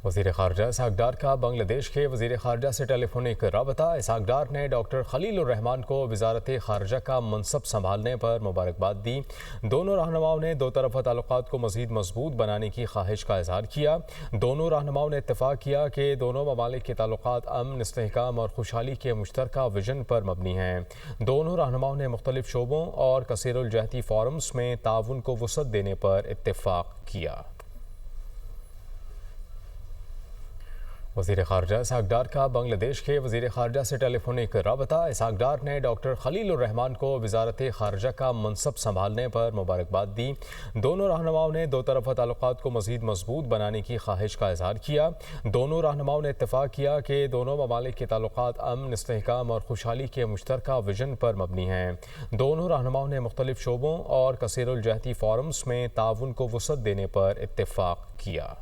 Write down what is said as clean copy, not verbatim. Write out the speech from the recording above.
وزیر خارجہ اسحاق ڈار کا بنگلہ دیش کے وزیر خارجہ سے ٹیلی فونک رابطہ۔ اسحاق ڈار نے ڈاکٹر خلیل الرحمان کو وزارت خارجہ کا منصب سنبھالنے پر مبارکباد دی۔ دونوں رہنماؤں نے دو طرفہ تعلقات کو مزید مضبوط بنانے کی خواہش کا اظہار کیا۔ دونوں رہنماؤں نے اتفاق کیا کہ دونوں ممالک کے تعلقات امن، استحکام اور خوشحالی کے مشترکہ وژن پر مبنی ہیں۔ دونوں رہنماؤں نے مختلف شعبوں اور کثیر الجہتی فورمز میں تعاون کو وسعت دینے پر اتفاق کیا۔ وزیر خارجہ اسحاق ڈار کا بنگلہ دیش کے وزیر خارجہ سے ٹیلی فونک رابطہ۔ اسحاق ڈار نے ڈاکٹر خلیل الرحمان کو وزارت خارجہ کا منصب سنبھالنے پر مبارکباد دی۔ دونوں رہنماؤں نے دو طرفہ تعلقات کو مزید مضبوط بنانے کی خواہش کا اظہار کیا۔ دونوں رہنماؤں نے اتفاق کیا کہ دونوں ممالک کے تعلقات امن، استحکام اور خوشحالی کے مشترکہ وژن پر مبنی ہیں۔ دونوں رہنماؤں نے مختلف شعبوں اور کثیر الجہتی فورمز میں تعاون کو وسعت دینے پر اتفاق کیا۔